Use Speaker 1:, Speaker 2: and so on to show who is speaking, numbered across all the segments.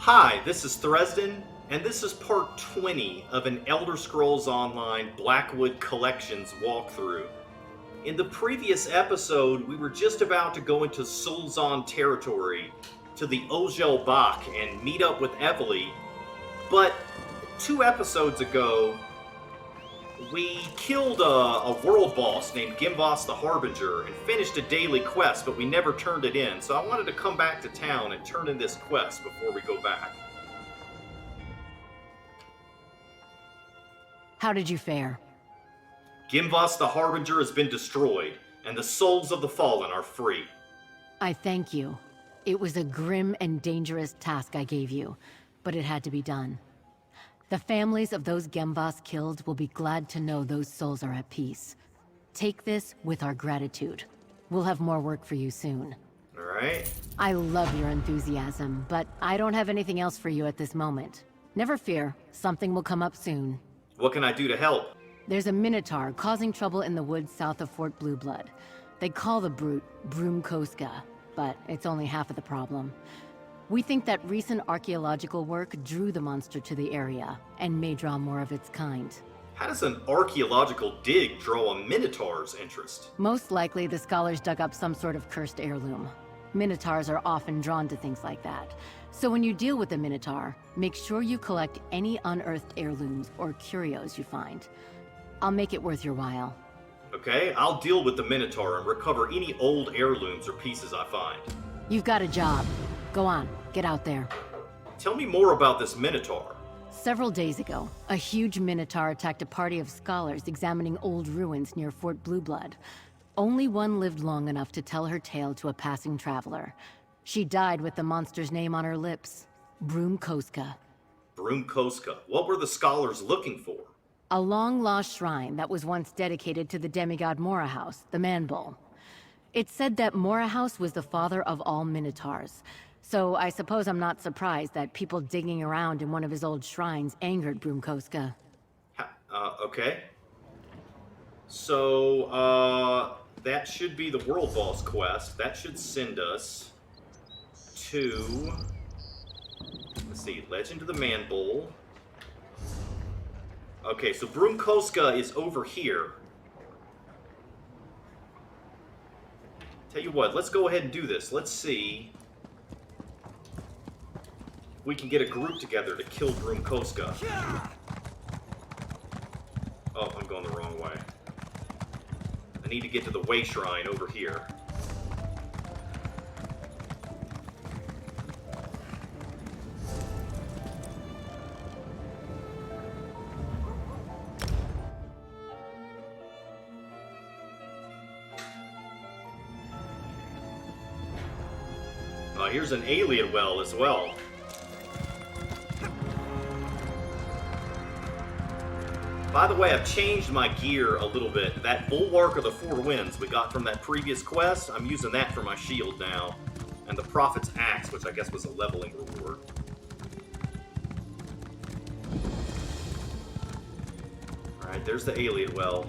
Speaker 1: Hi, this is Thresden, and this is part 20 of an Elder Scrolls Online Blackwood Collections walkthrough. In the previous episode, we were just about to go into Sul'Zan territory to the Ojel Bak and meet up with Evely, but 2 episodes ago, we killed a world boss named Gimvas the Harbinger and finished a daily quest, but we never turned it in. So I wanted to come back to town and turn in this quest before we go back.
Speaker 2: How did you fare?
Speaker 1: Gimvas the Harbinger has been destroyed, and the souls of the fallen are free.
Speaker 2: I thank you. It was a grim and dangerous task I gave you, but it had to be done. The families of those Gimvas killed will be glad to know those souls are at peace. Take this with our gratitude. We'll have more work for you soon.
Speaker 1: Alright.
Speaker 2: I love your enthusiasm, but I don't have anything else for you at this moment. Never fear, something will come up soon.
Speaker 1: What can I do to help?
Speaker 2: There's a minotaur causing trouble in the woods south of Fort Blueblood. They call the brute Bhrum-Koska, but it's only half of the problem. We think that recent archaeological work drew the monster to the area, and may draw more of its kind.
Speaker 1: How does an archaeological dig draw a minotaur's interest?
Speaker 2: Most likely, the scholars dug up some sort of cursed heirloom. Minotaurs are often drawn to things like that. So when you deal with a minotaur, make sure you collect any unearthed heirlooms or curios you find. I'll make it worth your while.
Speaker 1: Okay, I'll deal with the minotaur and recover any old heirlooms or pieces I find.
Speaker 2: You've got a job. Go on, get out there.
Speaker 1: Tell me more about this minotaur.
Speaker 2: Several days ago, a huge minotaur attacked a party of scholars examining old ruins near Fort Blueblood. Only one lived long enough to tell her tale to a passing traveler. She died with the monster's name on her lips. Bhrum-Koska.
Speaker 1: Bhrum-Koska. What were the scholars looking for?
Speaker 2: A long-lost shrine that was once dedicated to the demigod Morahouse, the Man-Bull. It's said that Morahouse was the father of all minotaurs. So I suppose I'm not surprised that people digging around in one of his old shrines angered Bhrum-Koska.
Speaker 1: Okay. So, that should be the World Boss quest. That should send us to... Let's see, Legend of the Man-Bull. Okay, so Bhrum-Koska is over here. Tell you what, let's go ahead and do this. Let's see if we can get a group together to kill Bhrum-Koska. Oh, I'm going the wrong way. I need to get to the Way Shrine over here. Here's an alien well as well. By the way, I've changed my gear a little bit. That Bulwark of the Four Winds we got from that previous quest, I'm using that for my shield now. And the Prophet's Axe, which I guess was a leveling reward. Alright, there's the alien well.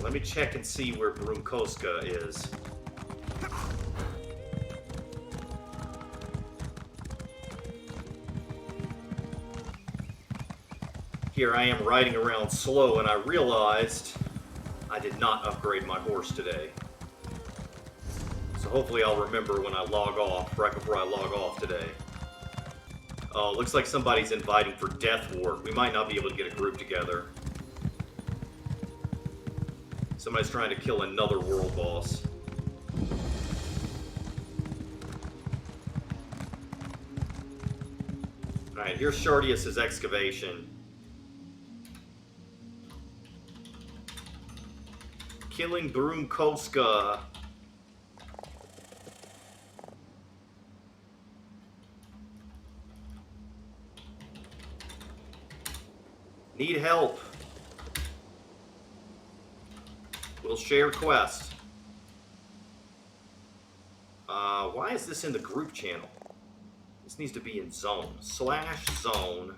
Speaker 1: Let me check and see where Bhrum-Koska is. Here I am riding around slow, and I realized I did not upgrade my horse today. So hopefully I'll remember when I log off, right before I log off today. Oh, looks like somebody's inviting for Death Ward. We might not be able to get a group together. Somebody's trying to kill another world boss. Alright, here's Shardius' excavation. Killing Bhrum-Koska. Need help. We'll share quest. Why is this in the group channel? It's This needs to be in zone. /zone.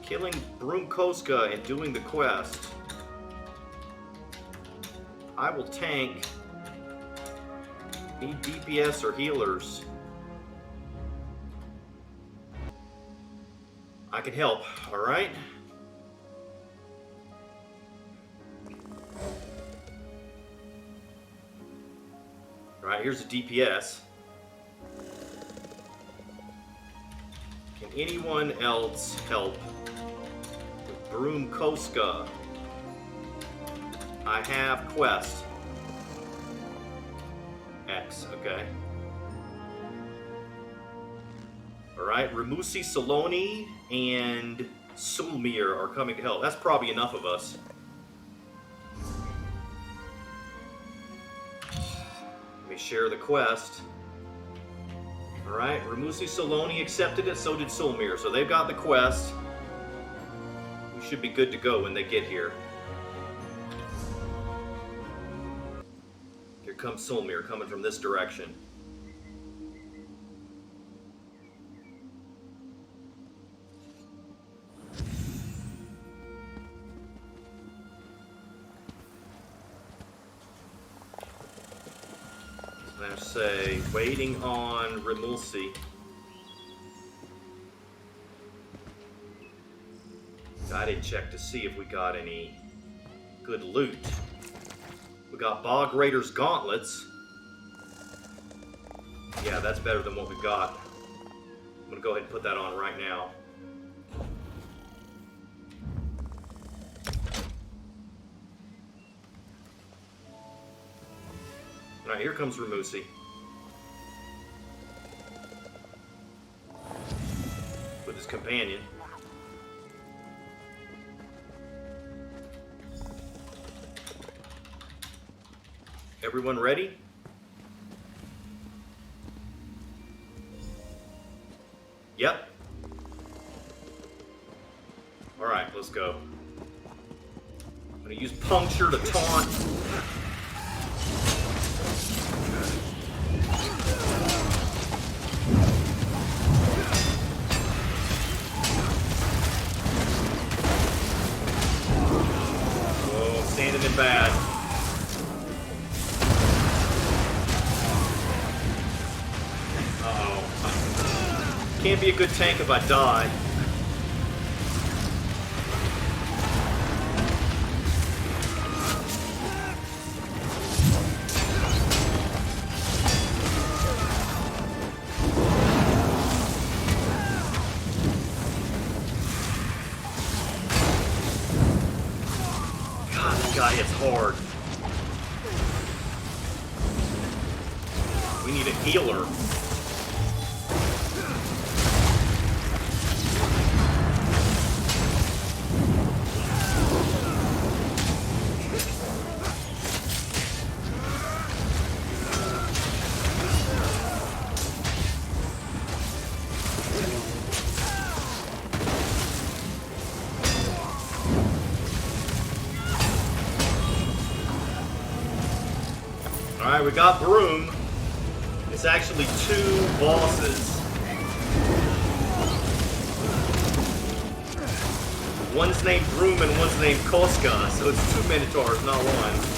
Speaker 1: Killing Bhrum-Koska and doing the quest. I will tank. Need DPS or healers. I can help, alright? Alright, here's a DPS. Can anyone else help with Bhrum-Koska? I have quest. X, okay. Alright, Ramusi Saloni and Sulmir are coming to help. That's probably enough of us. Let me share the quest. Alright, Ramusi Saloni accepted it, so did Sulmir. So they've got the quest. We should be good to go when they get here. Here comes Sulmir, coming from this direction. Let's say, waiting on Rimulsi. I didn't check to see if we got any good loot. We got Bog Raider's gauntlets. Yeah, that's better than what we got. I'm gonna go ahead and put that on right now. Alright, here comes Ramusi. With his companion. Everyone ready? Yep. Alright, let's go. I'm gonna use Puncture to taunt. Oh, standing in bad. Can't be a good tank if I die. God, this guy hits hard. We need a healer. Alright, we got Bhrum. It's actually 2 bosses. One's named Bhrum and one's named Koska, so it's 2 minotaurs, not one.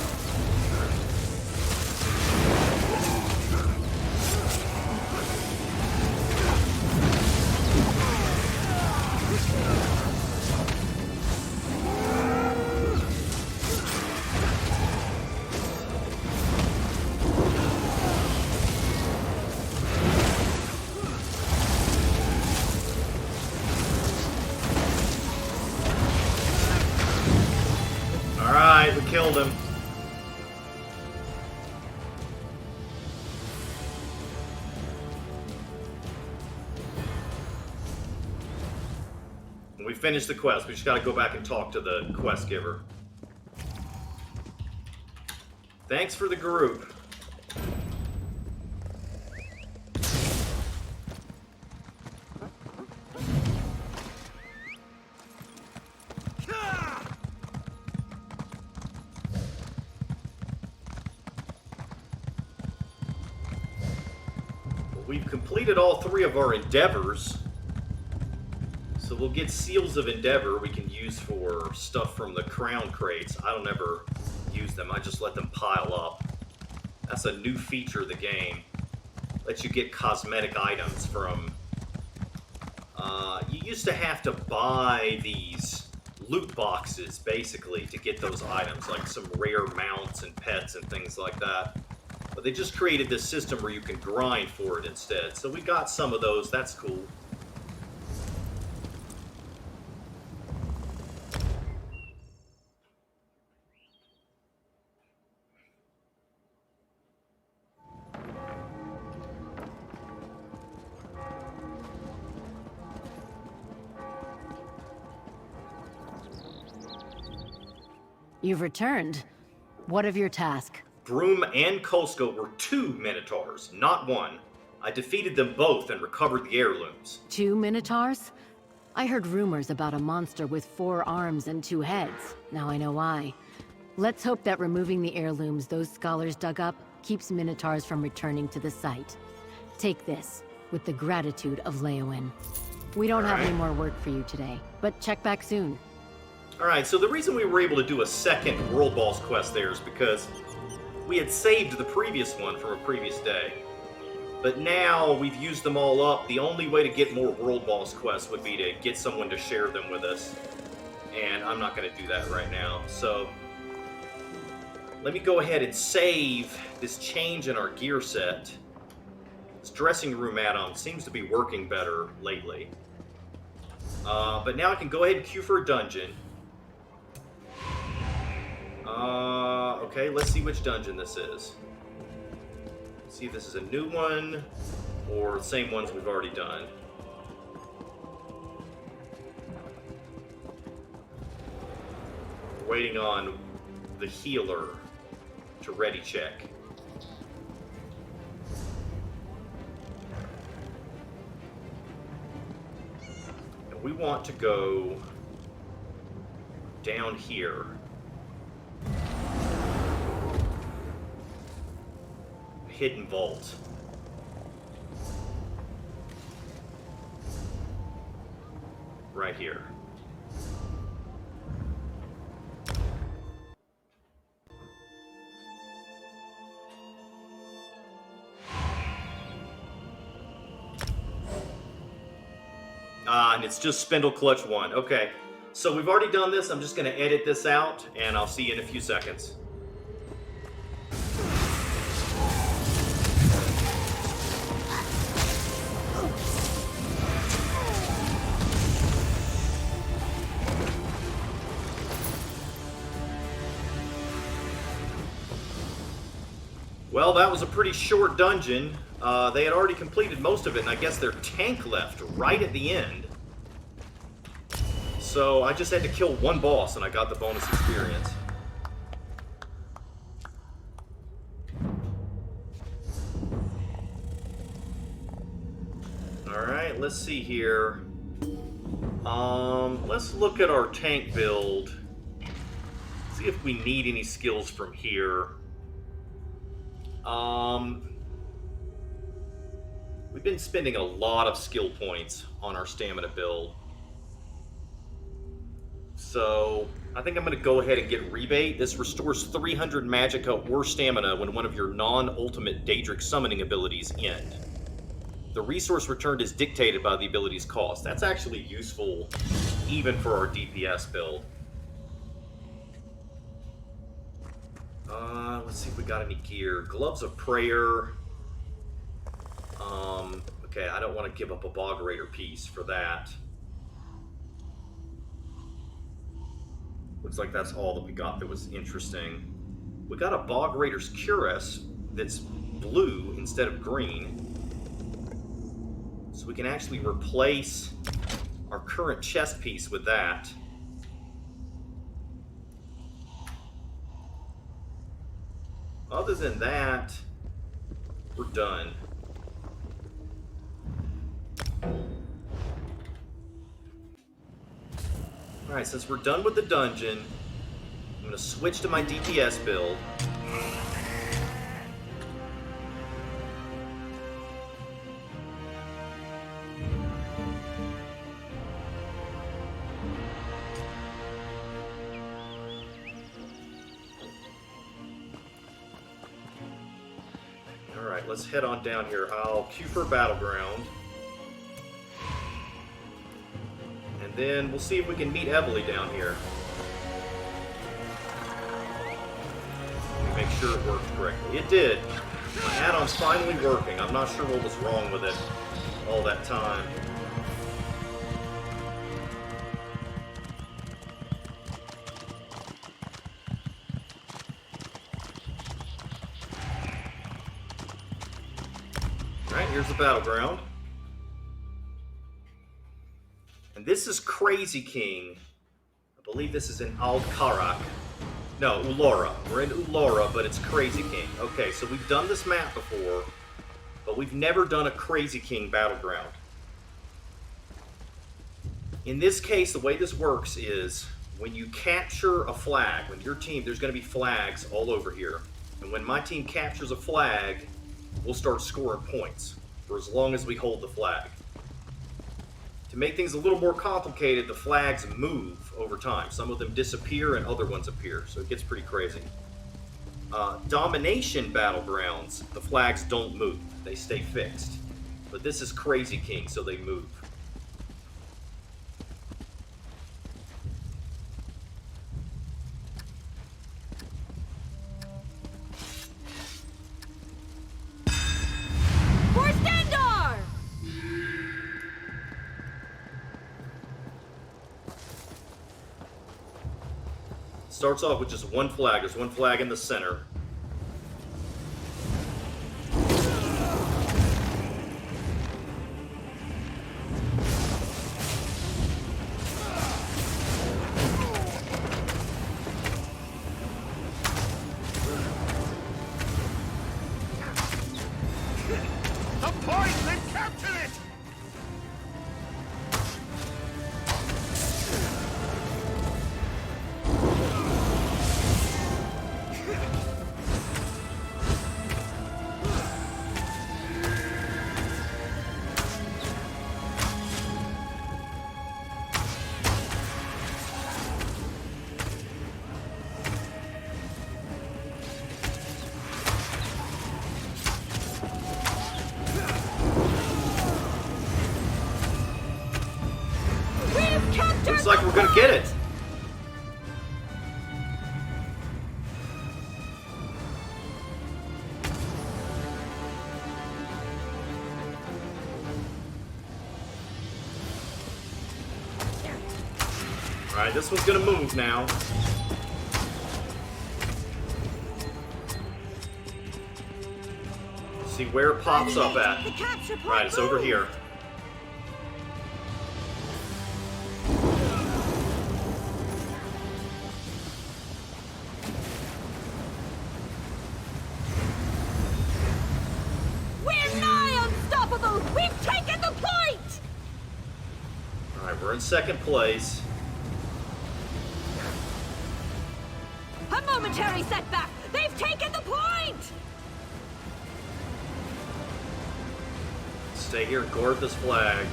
Speaker 1: Alright, we killed him. We finished the quest. We just gotta go back and talk to the quest giver. Thanks for the group. we've completed all 3 of our endeavors. So we'll get Seals of Endeavor we can use for stuff from the crown crates. I don't ever use them, I just let them pile up. That's a new feature of the game. Lets you get cosmetic items from... you used to have to buy these loot boxes, basically, to get those items, like some rare mounts and pets and things like that. But they just created this system where you can grind for it instead. So we got some of those, that's cool.
Speaker 2: You've returned. What of your task?
Speaker 1: Bhrum-Koska were 2 minotaurs, not 1. I defeated them both and recovered the heirlooms.
Speaker 2: 2 minotaurs? I heard rumors about a monster with 4 arms and 2 heads. Now I know why. Let's hope that removing the heirlooms those scholars dug up keeps minotaurs from returning to the site. Take this, with the gratitude of Leowyn. We don't have any more work for you today, but check back soon.
Speaker 1: Alright, so the reason we were able to do a second World Boss quest there is because we had saved the previous one from a previous day. But now we've used them all up. The only way to get more World Boss quests would be to get someone to share them with us. And I'm not going to do that right now. So let me go ahead and save this change in our gear set. This dressing room add-on seems to be working better lately. But now I can go ahead and queue for a dungeon. Okay, let's see which dungeon this is. See if this is a new one, or the same ones we've already done. We're waiting on the healer to ready check. And we want to go down here. Hidden vault. Right here. And it's just Spindle Clutch 1. Okay, so we've already done this. I'm just going to edit this out, and I'll see you in a few seconds. Well, that was a pretty short dungeon. They had already completed most of it, and I guess their tank left right at the end. So I just had to kill 1 boss, and I got the bonus experience. Alright, let's see here. Let's look at our tank build. See if we need any skills from here. We've been spending a lot of skill points on our stamina build. So, I think I'm going to go ahead and get Rebate. This restores 300 magicka or stamina when one of your non-ultimate Daedric summoning abilities end. The resource returned is dictated by the ability's cost. That's actually useful even for our DPS build. Let's see if we got any gear. Gloves of Prayer. Okay, I don't want to give up a Bog Raider piece for that. Looks like that's all that we got that was interesting. We got a Bog Raider's Cuirass that's blue instead of green. So we can actually replace our current chest piece with that. Other than that, we're done. Alright, since we're done with the dungeon, I'm going to switch to my DPS build. Alright, let's head on down here. I'll queue for Battleground. And then we'll see if we can meet Evely down here. Make sure it works correctly. It did. My add-on's finally working. I'm not sure what was wrong with it all that time. Alright, here's the battleground. And this is Crazy King. I believe this is in Al-Karak. No, Ularra. We're in Ularra, but it's Crazy King. Okay, so we've done this map before, but we've never done a Crazy King battleground. In this case, the way this works is when you capture a flag, when your team, there's going to be flags all over here. And when my team captures a flag, we'll start scoring points for as long as we hold the flag. To make things a little more complicated, the flags move over time. Some of them disappear and other ones appear, so it gets pretty crazy. Domination Battlegrounds, the flags don't move. They stay fixed. But this is Crazy King, so they move. Starts off with just one flag. There's one flag in the center.
Speaker 3: The point! They've captured it!
Speaker 1: Looks like we're gonna get it. Alright, this one's gonna move now. See where it pops up at. Right, it's over here. We're in second place.
Speaker 4: A momentary setback! They've taken the point!
Speaker 1: Stay here and guard this flag.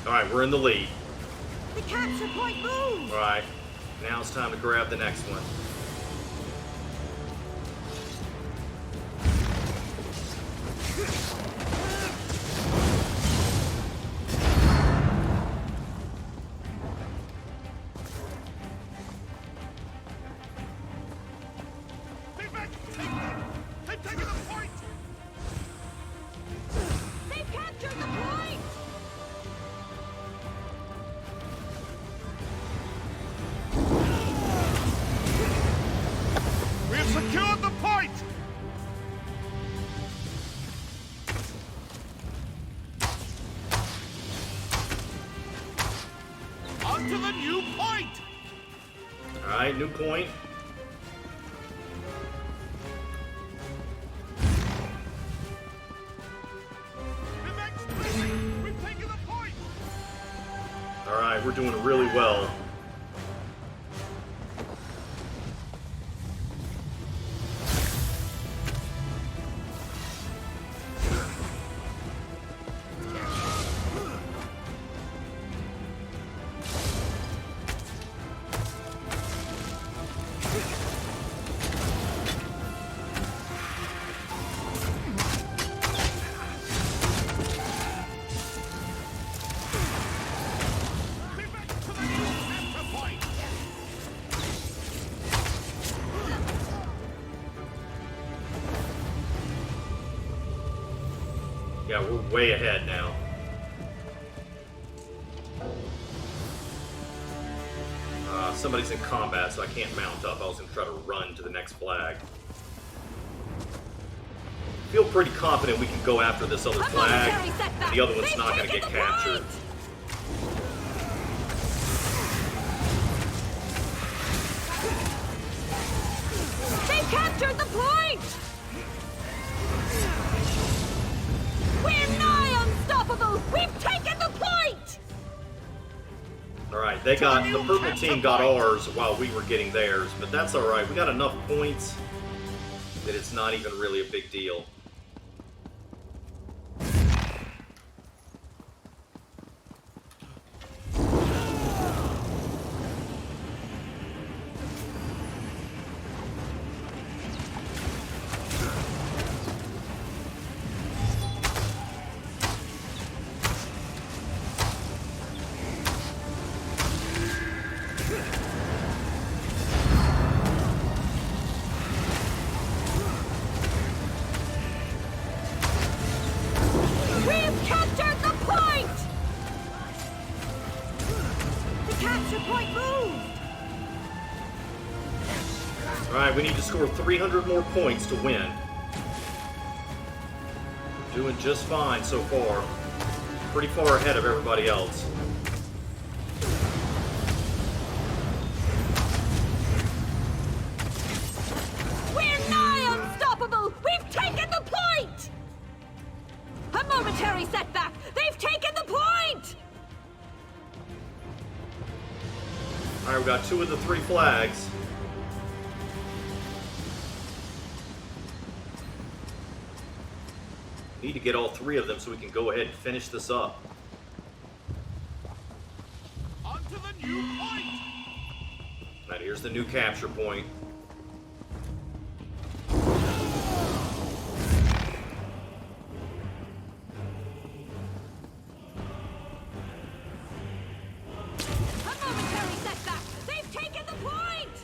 Speaker 1: Alright, we're in the lead.
Speaker 4: The capture point moves!
Speaker 1: Alright, now it's time to grab the next one.
Speaker 3: They've taken the point!
Speaker 4: They've captured the point!
Speaker 3: We have secured the point! On to the new point!
Speaker 1: Alright, new point.
Speaker 3: We've taken the point!
Speaker 1: Alright, we're doing really well. Yeah, we're way ahead now. Somebody's in combat, so I can't mount up. I was going to try to run to the next flag. Feel pretty confident we can go after this other flag. The other one's not going to get captured.
Speaker 4: They captured the point! We're nigh unstoppable! We've taken the point!
Speaker 1: Alright, the purple team got ours while we were getting theirs, but that's alright. We got enough points that it's not even really a big deal. Alright, we need to score 300 more points to win. We're doing just fine so far. Pretty far ahead of everybody else.
Speaker 4: We're nigh unstoppable! We've taken the point! A momentary setback! They've taken the point!
Speaker 1: Alright, we got 2 of the 3 flags. Need to get all 3 of them so we can go ahead and finish this up.
Speaker 3: On to the new point!
Speaker 1: Alright, here's the new capture point.
Speaker 4: A momentary setback! They've taken the point!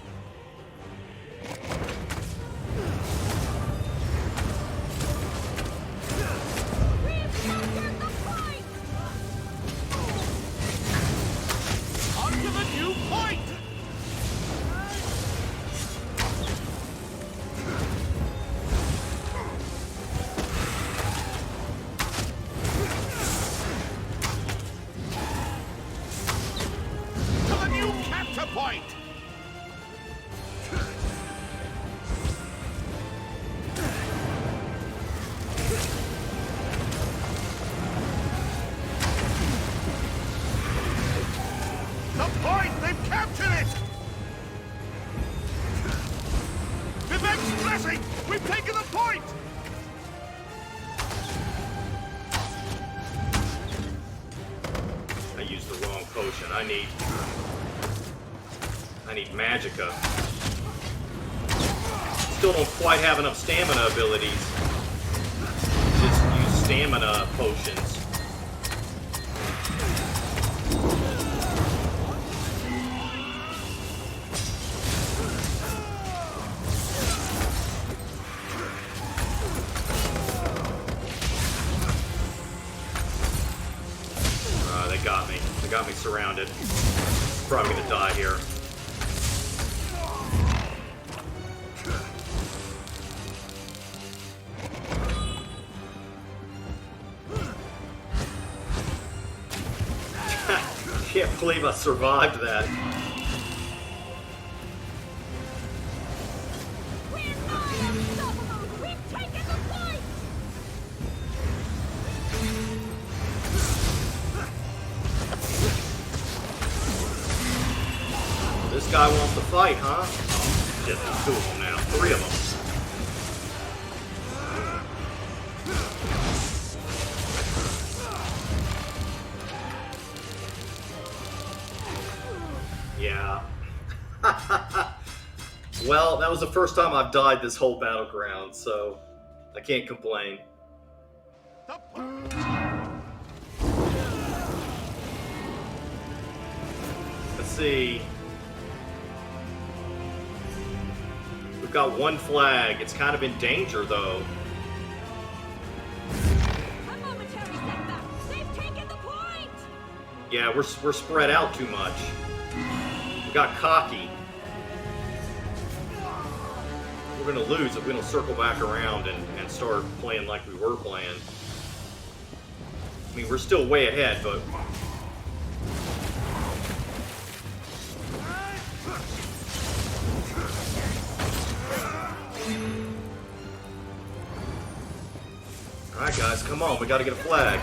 Speaker 4: We've captured the point!
Speaker 3: On to the new point! To the new capture point! The point! They've captured it! Vivek's blessing! We've taken the point!
Speaker 1: I used the wrong potion. I need magicka. Still don't quite have enough stamina abilities. Just use stamina potions. They got me. They got me surrounded. Probably gonna die here. Can't believe I survived that.
Speaker 4: We're nigh unstoppable! We've taken the point!
Speaker 1: This guy wants to fight, huh? Shit, there's 2 of them now. 3 of them. Yeah. Well, that was the first time I've died this whole battleground, so I can't complain.
Speaker 3: The point!
Speaker 1: Let's see. We've got 1 flag. It's kind of in danger, though.
Speaker 4: A
Speaker 1: Yeah, we're spread out too much. We got cocky. We're gonna lose if we don't circle back around and start playing like we were playing. I mean, we're still way ahead, but... Alright guys, come on, we gotta get a flag.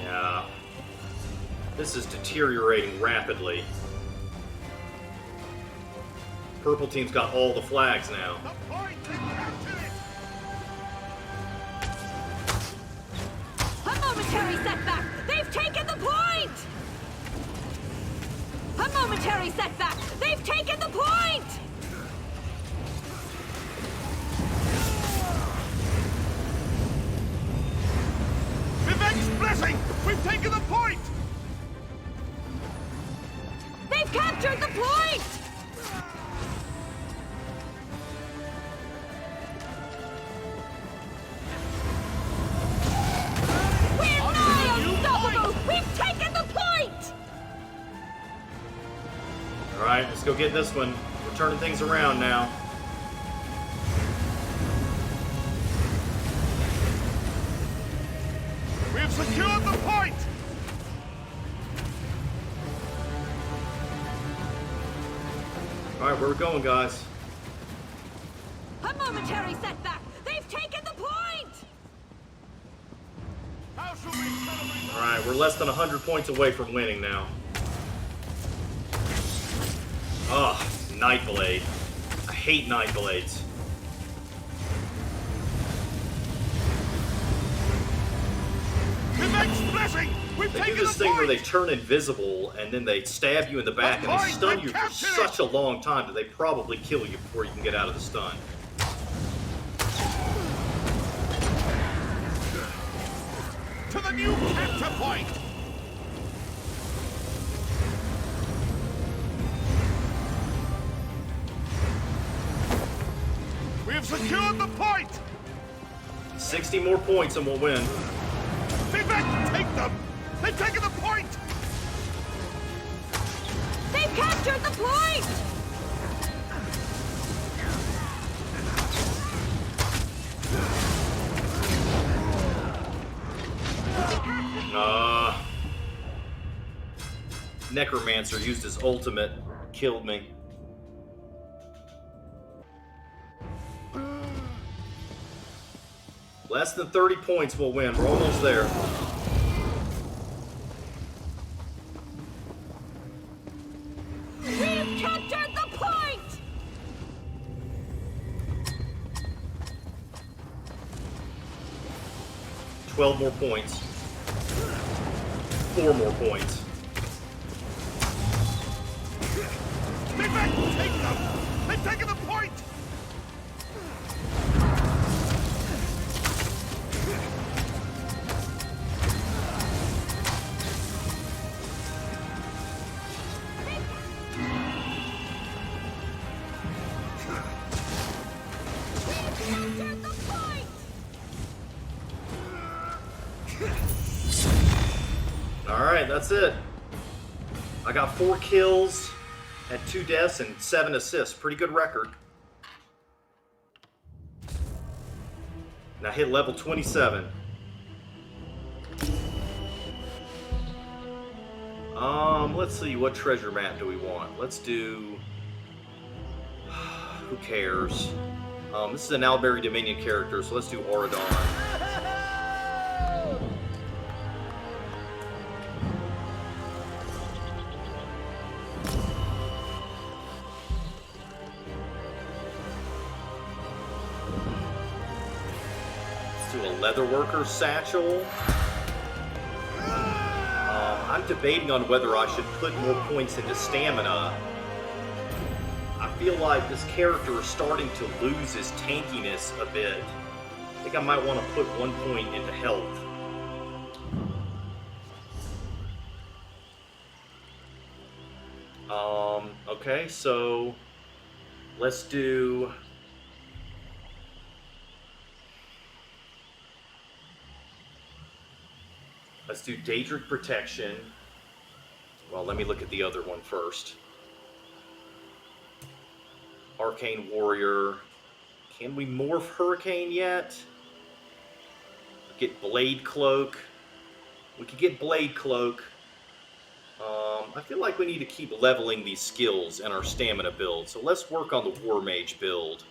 Speaker 1: Yeah. This is deteriorating rapidly. Purple team's got all the flags now.
Speaker 4: A momentary setback! They've taken the point! A momentary setback! They've taken the point!
Speaker 3: Vivek's blessing! We've taken the point!
Speaker 4: They've captured the point! We're nigh unstoppable! We've taken the point!
Speaker 1: Alright, let's go get this one. We're turning things around now.
Speaker 3: We have secured the point!
Speaker 1: Alright, where we going, guys?
Speaker 4: A momentary setback! They've taken the point!
Speaker 3: How shall we celebrate?
Speaker 1: Alright, we're less than 100 points away from winning now. Ugh, Nightblade. I hate Nightblades.
Speaker 3: Vivek's blessing! We've
Speaker 1: They do
Speaker 3: taken
Speaker 1: this
Speaker 3: the
Speaker 1: thing
Speaker 3: point!
Speaker 1: where they turn invisible and then they stab you in the back and they stun you for such a long time that they probably kill you before you can get out of the stun.
Speaker 3: To the new capture point! We have secured the point!
Speaker 1: 60 more points and we'll win.
Speaker 3: Vivek, take them! They've taken the point!
Speaker 4: They've captured the point!
Speaker 1: Necromancer used his ultimate, killed me. Less than 30 points will win. We're almost there.
Speaker 4: We've captured the point!
Speaker 1: 12 more points. 4 more points.
Speaker 3: Vivek, take them! They've taken the point!
Speaker 1: Alright, that's it. I got 4 kills, had 2 deaths, and 7 assists. Pretty good record. Now hit level 27. Let's see, what treasure map do we want? Let's do... Who cares? This is an Alberry Dominion character, so let's do Auradon. Let's do a Leatherworker Satchel. I'm debating on whether I should put more points into stamina. I feel like this character is starting to lose his tankiness a bit. I think I might want to put 1 point into health. Okay, so let's do... Let's do Daedric Protection. Well, let me look at the other one first. Arcane Warrior. Can we morph Hurricane yet? Get Blade Cloak. We could get Blade Cloak. I feel like we need to keep leveling these skills in our stamina build. So let's work on the War Mage build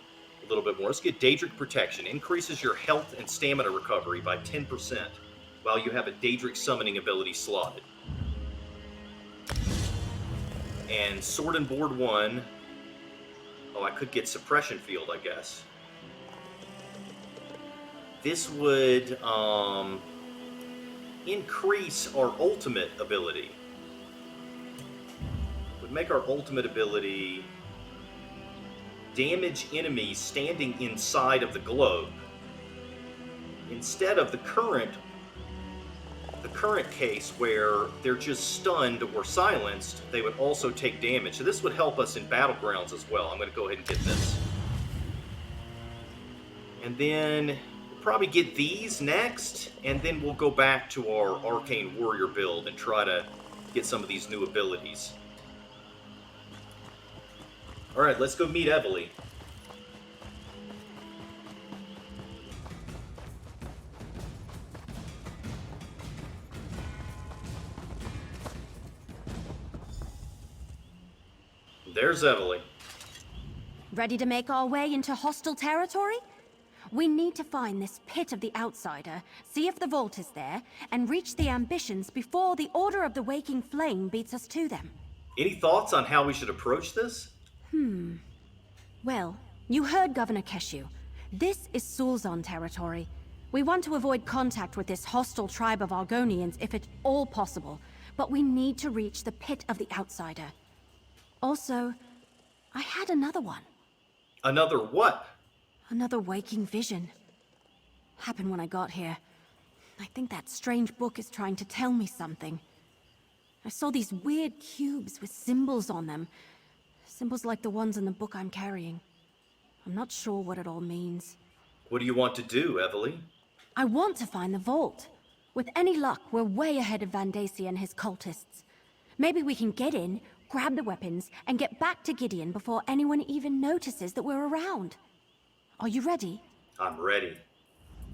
Speaker 1: a little bit more. Let's get Daedric Protection. Increases your health and stamina recovery by 10% while you have a Daedric summoning ability slotted. And Sword and Board 1. Oh, I could get Suppression Field, I guess. This would increase our ultimate ability. Would make our ultimate ability damage enemies standing inside of the globe. Instead of the current case where they're just stunned or silenced, they would also take damage. So this would help us in battlegrounds as well. I'm going to go ahead and get this. And then we'll probably get these next, and then we'll go back to our Arcane Warrior build and try to get some of these new abilities. Alright, let's go meet Evely. There's Evely.
Speaker 5: Ready to make our way into hostile territory? We need to find this pit of the outsider, see if the vault is there, and reach the ambitions before the Order of the Waking Flame beats us to them.
Speaker 1: Any thoughts on how we should approach this?
Speaker 5: Well, you heard Governor Keshu. This is Sulzon territory. We want to avoid contact with this hostile tribe of Argonians if at all possible, but we need to reach the pit of the outsider. Also, I had another one.
Speaker 1: Another what?
Speaker 5: Another waking vision. Happened when I got here. I think that strange book is trying to tell me something. I saw these weird cubes with symbols on them. Symbols like the ones in the book I'm carrying. I'm not sure what it all means.
Speaker 1: What do you want to do, Evely?
Speaker 5: I want to find the vault. With any luck, we're way ahead of Vandacia and his cultists. Maybe we can get in, grab the weapons, and get back to Gideon before anyone even notices that we're around. Are you ready?
Speaker 1: I'm ready.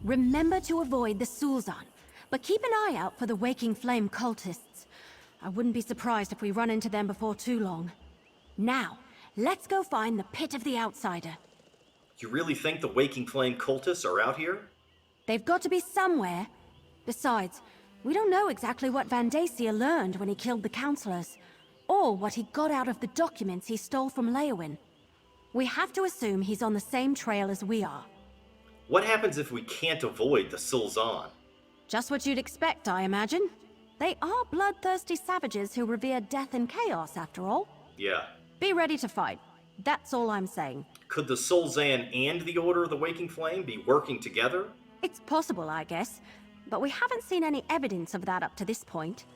Speaker 5: Remember to avoid the Sulzon, but keep an eye out for the Waking Flame cultists. I wouldn't be surprised if we run into them before too long. Now, let's go find the pit of the outsider.
Speaker 1: You really think the Waking Flame cultists are out here?
Speaker 5: They've got to be somewhere. Besides, we don't know exactly what Vandacia learned when he killed the counselors, or what he got out of the documents he stole from Leowyn. We have to assume he's on the same trail as we are.
Speaker 1: What happens if we can't avoid the Sulzon?
Speaker 5: Just what you'd expect, I imagine. They are bloodthirsty savages who revere death and chaos, after all.
Speaker 1: Yeah.
Speaker 5: Be ready to fight. That's all I'm saying.
Speaker 1: Could the Sulzan and the Order of the Waking Flame be working together?
Speaker 5: It's possible, I guess, but we haven't seen any evidence of that up to this point.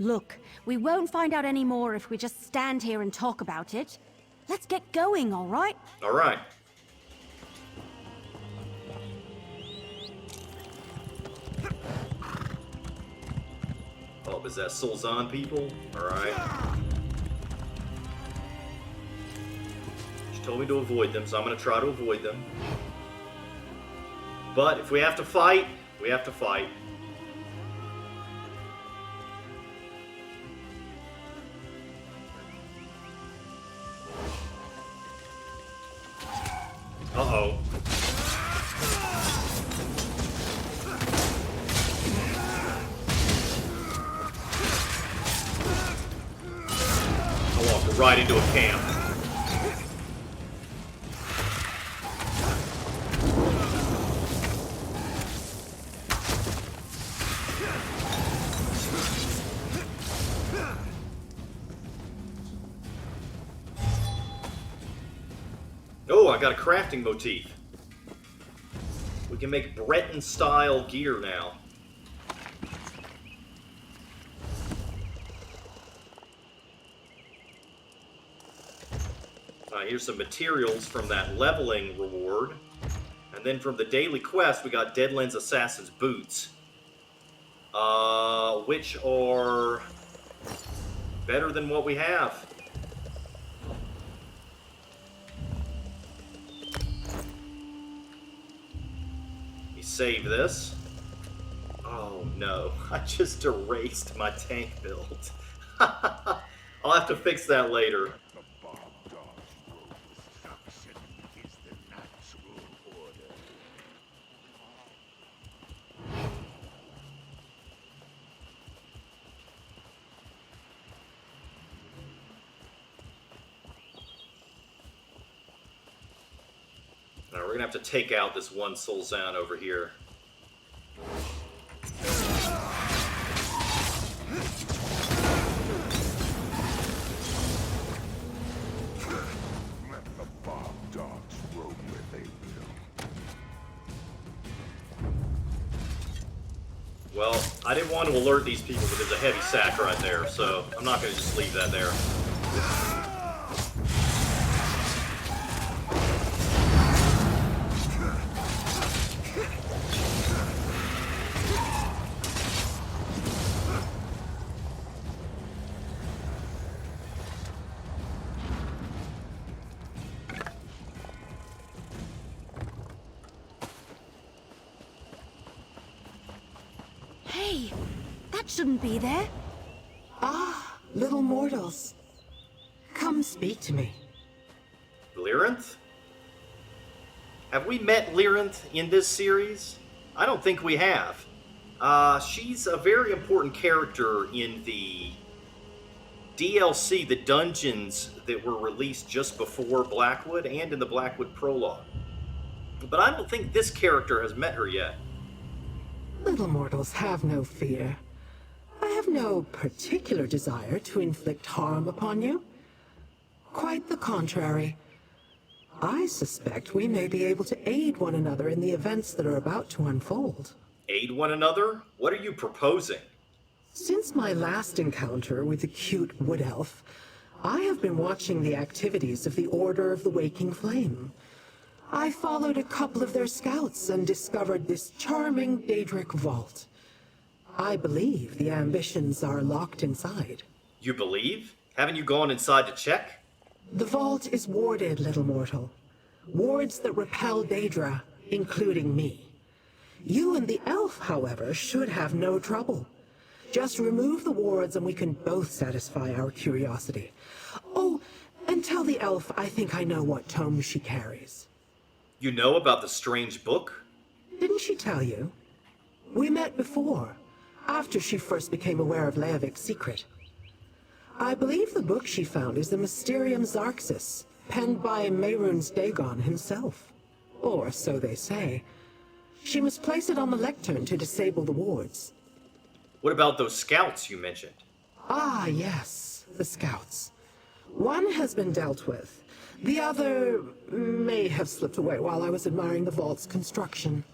Speaker 5: Look, we won't find out any more if we just stand here and talk about it. Let's get going, all right?
Speaker 1: All right. Oh, is that Sulzan people? All right. She told me to avoid them, so I'm going to try to avoid them. But if we have to fight, we have to fight. Uh-oh. I walked right into a camp. Oh, I got a crafting motif. We can make Breton-style gear now. Here's some materials from that leveling reward. And then from the daily quest, we got Deadlands Assassin's Boots. Which are better than what we have. Let me save this. Oh no, I just erased my tank build. I'll have to fix that later. We're gonna have to take out this one soul sound over here.
Speaker 3: Let the Bob dogs roam where they will.
Speaker 1: Well, I didn't want to alert these people, but there's a heavy sack right there, so I'm not gonna just leave that there.
Speaker 5: Hey, that shouldn't be there.
Speaker 6: Ah, little mortals. Come speak to me.
Speaker 1: Lyrinth? Have we met Lyrinth in this series? I don't think we have. She's a very important character in the DLC, the dungeons that were released just before Blackwood and in the Blackwood prologue. But I don't think this character has met her yet.
Speaker 6: Little mortals, have no fear. I have no particular desire to inflict harm upon you. Quite the contrary. I suspect we may be able to aid one another in the events that are about to unfold.
Speaker 1: Aid one another? What are you proposing?
Speaker 6: Since my last encounter with the cute wood elf, I have been watching the activities of the Order of the Waking Flame. I followed a couple of their scouts and discovered this charming Daedric Vault. I believe the ambitions are locked inside.
Speaker 1: You believe? Haven't you gone inside to check?
Speaker 6: The vault is warded, little mortal. Wards that repel Daedra, including me. You and the elf, however, should have no trouble. Just remove the wards and we can both satisfy our curiosity. Oh, and tell the elf I think I know what tome she carries.
Speaker 1: You know about the strange book?
Speaker 6: Didn't she tell you? We met before, after she first became aware of Leovik's secret. I believe the book she found is the Mysterium Xarxus, penned by Mehrunes Dagon himself. Or so they say. She must place it on the lectern to disable the wards.
Speaker 1: What about those scouts you mentioned?
Speaker 6: Ah, yes, the scouts. One has been dealt with. The other may have slipped away while I was admiring the vault's construction.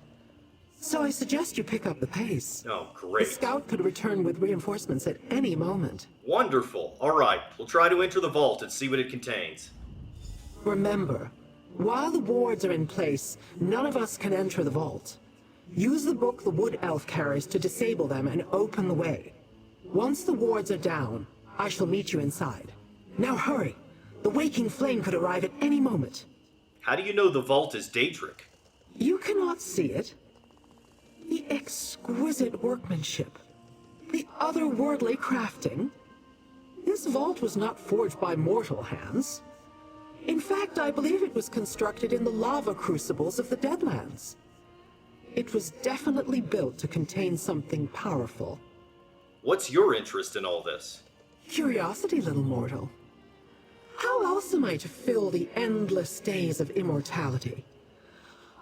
Speaker 6: So I suggest you pick up the pace.
Speaker 1: Oh, great.
Speaker 6: The scout could return with reinforcements at any moment.
Speaker 1: Wonderful. All right, we'll try to enter the vault and see what it contains.
Speaker 6: Remember, while the wards are in place, none of us can enter the vault. Use the book the wood elf carries to disable them and open the way. Once the wards are down, I shall meet you inside. Now hurry. The Waking Flame could arrive at any moment.
Speaker 1: How do you know the vault is Daedric?
Speaker 6: You cannot see it. The exquisite workmanship. The otherworldly crafting. This vault was not forged by mortal hands. In fact, I believe it was constructed in the lava crucibles of the Deadlands. It was definitely built to contain something powerful.
Speaker 1: What's your interest in all this?
Speaker 6: Curiosity, little mortal. How else am I to fill the endless days of immortality?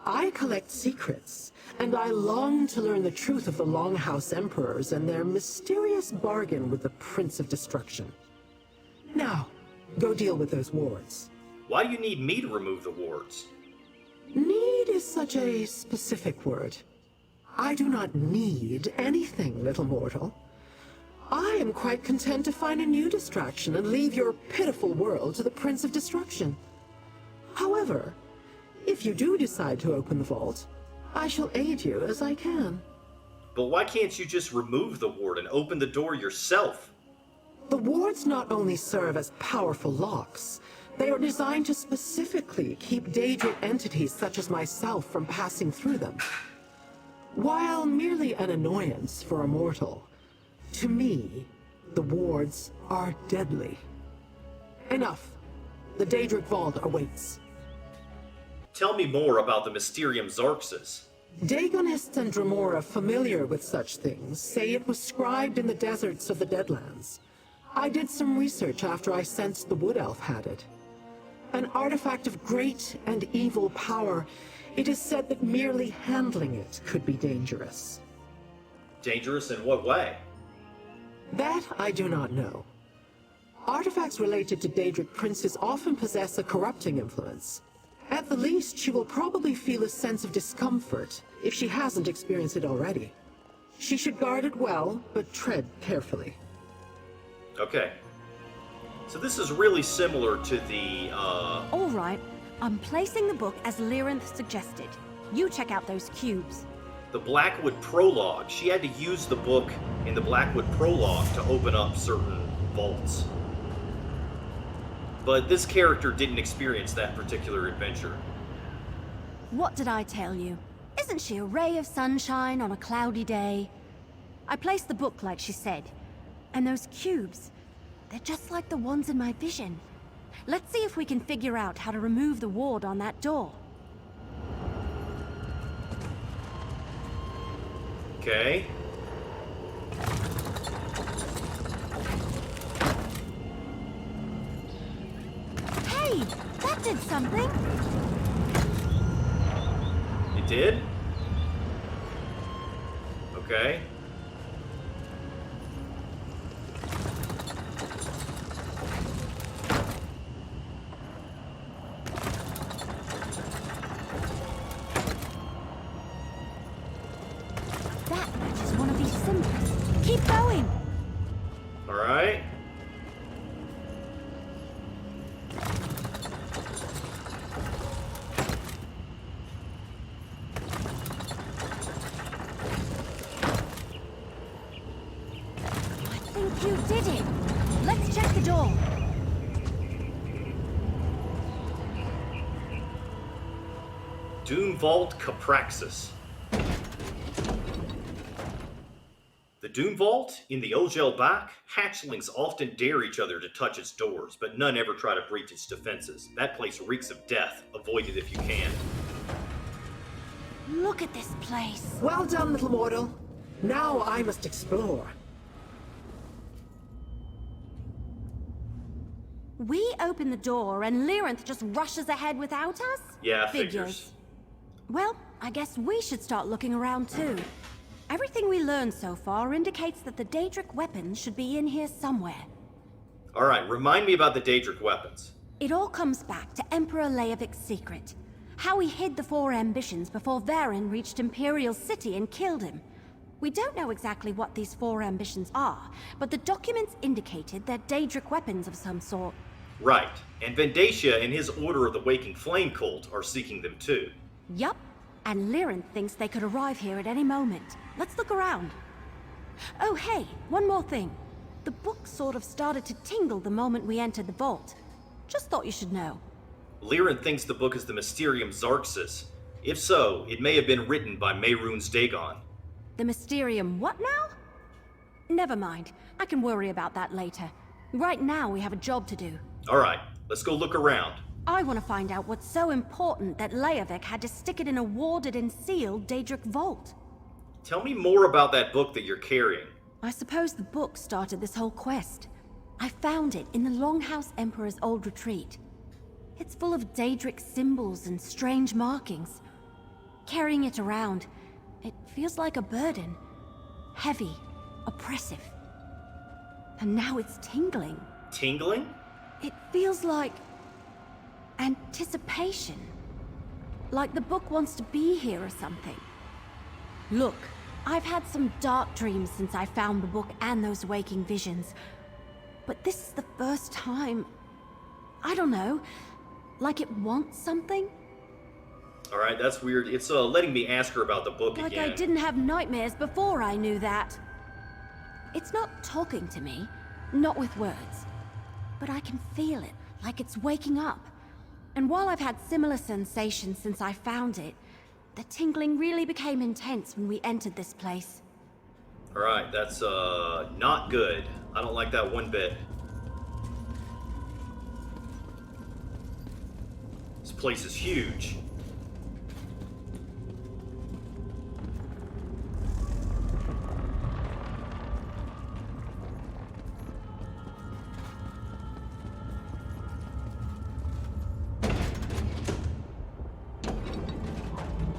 Speaker 6: I collect secrets, and I long to learn the truth of the Longhouse Emperors and their mysterious bargain with the Prince of Destruction. Now, go deal with those wards.
Speaker 1: Why do you need me to remove the wards?
Speaker 6: Need is is such a specific word. I do not need anything, little mortal. I am quite content to find a new distraction and leave your pitiful world to the Prince of Destruction. However, if you do decide to open the vault, I shall aid you as I can.
Speaker 1: But why can't you just remove the ward and open the door yourself?
Speaker 6: The wards not only serve as powerful locks, they are designed to specifically keep Daedric entities such as myself from passing through them. While merely an annoyance for a mortal, to me, the wards are deadly. Enough. The Daedric Vault awaits.
Speaker 1: Tell me more about the Mysterium Xarxus.
Speaker 6: Dagonists and Dremora familiar with such things say it was scribed in the deserts of the Deadlands. I did some research after I sensed the Wood Elf had it. An artifact of great and evil power, it is said that merely handling it could be dangerous.
Speaker 1: Dangerous in what way?
Speaker 6: That I do not know. Artifacts related to Daedric princes often possess a corrupting influence. At the least, she will probably feel a sense of discomfort if she hasn't experienced it already. She should guard it well, but tread carefully.
Speaker 1: Okay. So this is really similar to the,
Speaker 5: All right, I'm placing the book as Lyrinth suggested. You check out those cubes.
Speaker 1: the Blackwood prologue. She had to use the book in the Blackwood prologue to open up certain vaults. But this character didn't experience that particular adventure.
Speaker 5: What did I tell you? Isn't she a ray of sunshine on a cloudy day? I placed the book like she said. And those cubes, they're just like the ones in my vision. Let's see if we can figure out how to remove the ward on that door.
Speaker 1: Okay.
Speaker 5: Hey, that did something!
Speaker 1: It did? Okay.
Speaker 5: That matches one of these symbols. Keep going!
Speaker 1: Alright.
Speaker 5: I think you did it. Let's check the door.
Speaker 1: Doomvault Capraxus. The Doomvault? In the Ojel Bak, hatchlings often dare each other to touch its doors, but none ever try to breach its defenses. That place reeks of death. Avoid it if you can.
Speaker 5: Look at this place.
Speaker 6: Well done, little mortal. Now I must explore.
Speaker 5: We open the door and Lyrinth just rushes ahead without us?
Speaker 1: Yeah, figures.
Speaker 5: Well, I guess we should start looking around too. Everything we learned so far indicates that the Daedric weapons should be in here somewhere.
Speaker 1: Alright, remind me about the Daedric weapons.
Speaker 5: It all comes back to Emperor Leovic's secret. How he hid the four ambitions before Varen reached Imperial City and killed him. We don't know exactly what these four ambitions are, but the documents indicated they're Daedric weapons of some sort.
Speaker 1: Right, and Vendatia and his Order of the Waking Flame cult are seeking them too.
Speaker 5: Yup, and Lyrinth thinks they could arrive here at any moment. Let's look around. Oh hey, one more thing. The book sort of started to tingle the moment we entered the vault. Just thought you should know.
Speaker 1: Lyrin thinks the book is the Mysterium Xarxus. If so, it may have been written by Mehrunes Dagon.
Speaker 5: The Mysterium what now? Never mind. I can worry about that later. Right now we have a job to do.
Speaker 1: Alright, let's go look around.
Speaker 5: I want to find out what's so important that Leovic had to stick it in a warded and sealed Daedric Vault.
Speaker 1: Tell me more about that book that you're carrying.
Speaker 5: I suppose the book started this whole quest. I found it in the Longhouse Emperor's old retreat. It's full of Daedric symbols and strange markings. Carrying it around, it feels like a burden. Heavy, oppressive. And now it's tingling.
Speaker 1: Tingling?
Speaker 5: It feels like anticipation. Like the book wants to be here or something. Look, I've had some dark dreams since I found the book and those waking visions. But this is the first time... I don't know, like it wants something?
Speaker 1: Alright, that's weird. It's letting me ask her about the book
Speaker 5: Like
Speaker 1: again.
Speaker 5: I didn't have nightmares before I knew that. It's not talking to me, not with words. But I can feel it, like it's waking up. And while I've had similar sensations since I found it, the tingling really became intense when we entered this place.
Speaker 1: Alright, that's not good. I don't like that one bit. This place is huge.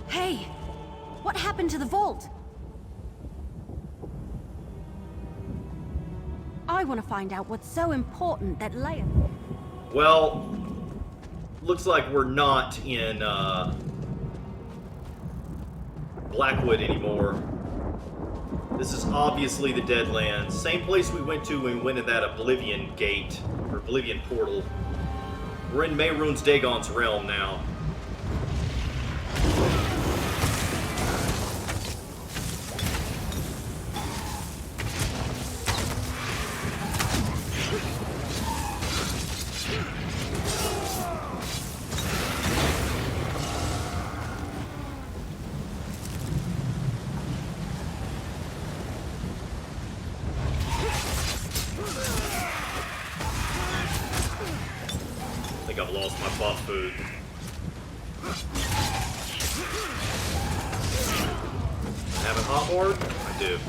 Speaker 5: Hey! What happened to the vault? I want to find out what's so important that Leia...
Speaker 1: Well, looks like we're not in Blackwood anymore. This is obviously the Deadlands. Same place we went to when we went in that Oblivion gate, or Oblivion portal. We're in Mehrunes Dagon's realm now. I think I've lost my buff food. Have a hot board? I do.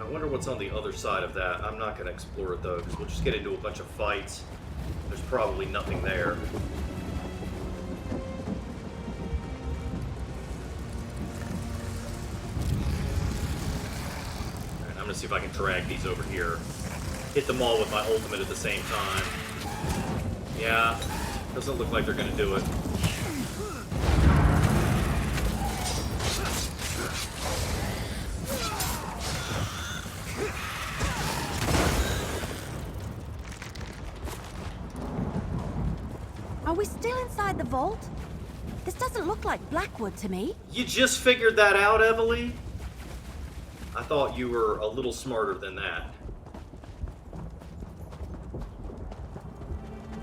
Speaker 1: I wonder what's on the other side of that. I'm not going to explore it, though, because we'll just get into a bunch of fights. There's probably nothing there. Alright, I'm going to see if I can drag these over here. Hit them all with my ultimate at the same time. Yeah, doesn't look like they're going to do it.
Speaker 5: Are we still inside the vault? This doesn't look like Blackwood to me.
Speaker 1: You just figured that out, Emily? I thought you were a little smarter than that.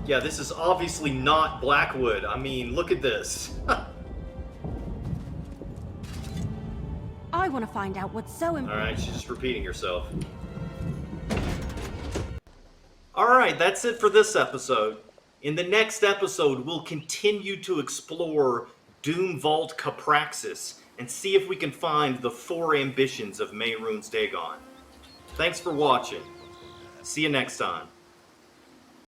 Speaker 1: Yeah, this is obviously not Blackwood. I mean, look at this.
Speaker 5: I want to find out what's so important.
Speaker 1: Alright, she's just repeating herself. Alright, that's it for this episode. In the next episode, we'll continue to explore Doomvault Capraxus and see if we can find the 4 ambitions of Mehrunes Dagon. Thanks for watching. See you next time.